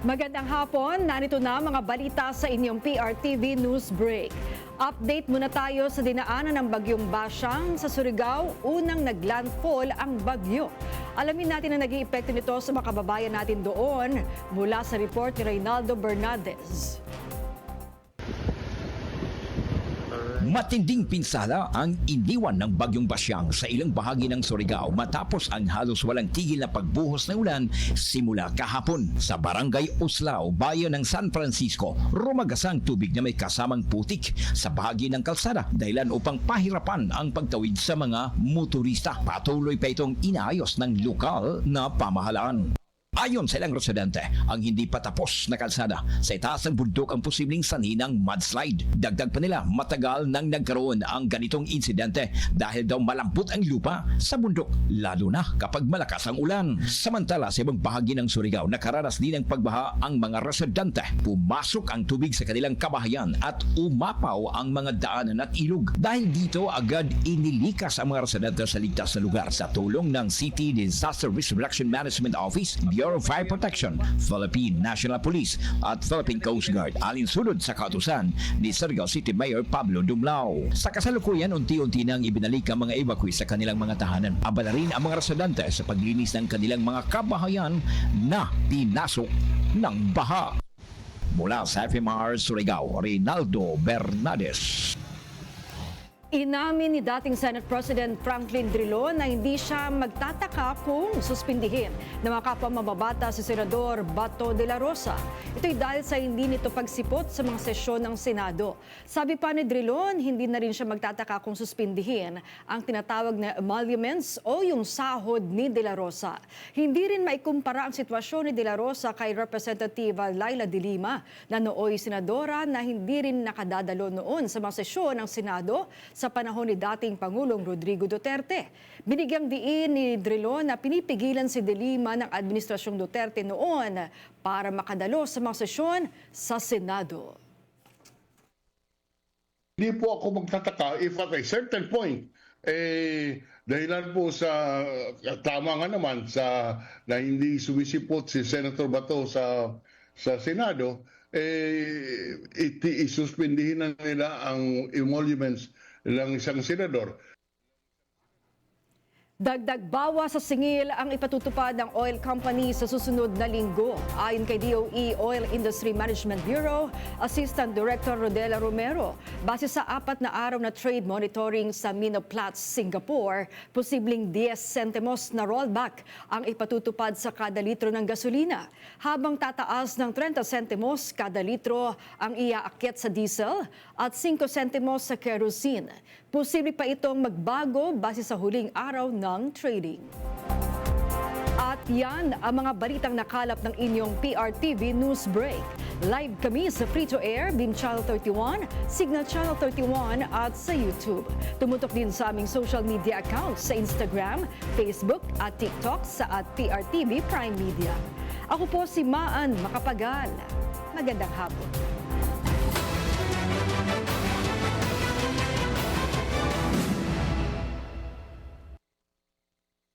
Magandang hapon, narito na mga balita sa inyong PRTV News Break. Update muna tayo sa dinaanan ng bagyong Basyang sa Surigao, unang naglandfall ang bagyo. Alamin natin ang naging epekto nito sa mga kababayan natin doon mula sa report ni Reynaldo Bernaldez. Matinding pinsala ang iniwan ng bagyong Basyang sa ilang bahagi ng Surigao matapos ang halos walang tigil na pagbuhos ng ulan simula kahapon sa Barangay Uslao, bayan ng San Francisco. Rumagasang tubig na may kasamang putik sa bahagi ng kalsada dahilan upang pahirapan ang pagtawid sa mga motorista. Patuloy pa itong inaayos ng lokal na pamahalaan. Ayon sa ilang residente, ang hindi patapos na kalsada sa itaas ng bundok ang posibleng sanhi ng mudslide. Dagdag pa nila, matagal nang nagkaroon ang ganitong insidente dahil daw malambot ang lupa sa bundok, lalo na kapag malakas ang ulan. Samantala, sa ibang bahagi ng Surigao, nakaranas din ng pagbaha ang mga residente. Pumasok ang tubig sa kanilang kabahayan at umapaw ang mga daanan at ilog. Dahil dito, agad inilikas ang mga residente sa ligtas na lugar sa tulong ng City Disaster Risk Reduction Management Office, Bureau of Fire Protection, Philippine National Police at Philippine Coast Guard, alinsunod sa kautusan ni Surigao City Mayor Pablo Dumlao. Sa kasalukuyan, unti-unti nang ibinalik ang mga evacuee sa kanilang mga tahanan. Abala rin ang mga residente sa paglinis ng kanilang mga kabahayan na pinasok ng baha. Mula sa FMR Surigao, Reynaldo Bernaldez. Inamin ni dating Senate President Franklin Drilon na hindi siya magtataka kung suspindihin ng mga kapwa mababata si Senador Bato de la Rosa. Ito'y dahil sa hindi nito pagsipot sa mga sesyon ng Senado. Sabi pa ni Drilon, hindi na rin siya magtataka kung suspindihin ang tinatawag na emoluments o yung sahod ni de la Rosa. Hindi rin maikumpara ang sitwasyon ni de la Rosa kay Representative Laila de Lima na nooy senadora na hindi rin nakadadalo noon sa mga sesyon ng Senado sa panahon ni dating Pangulong Rodrigo Duterte. Binigyang diin ni Drilon na pinipigilan si De Lima ng Administrasyong Duterte noon para makadalo sa mga sesyon sa Senado. Hindi po ako magtataka if at a certain point, dahilan po sa, tama nga naman, na hindi sumisipot si Senator Bato sa Senado, isuspindihin na nila ang emoluments ng isang senador. Dagdag bawas sa singil ang ipatutupad ng oil company sa susunod na linggo. Ayon kay DOE Oil Industry Management Bureau, Assistant Director Rodela Romero, base sa 4 na araw na trade monitoring sa Minoplatz, Singapore, posibleng 10 centimos na rollback ang ipatutupad sa kada litro ng gasolina, habang tataas ng 30 centimos kada litro ang iaakyat sa diesel at 5 centimos sa kerosene. Posible pa itong magbago base sa huling araw ng trading. At yan ang mga balitang nakalap ng inyong PRTV News Break. Live kami sa Free-to-Air, Beam Channel 31, Signal Channel 31 at sa YouTube. Tumutok din sa aming social media accounts sa Instagram, Facebook at TikTok sa @PRTV Prime Media. Ako po si Maan Makapagal. Magandang hapon.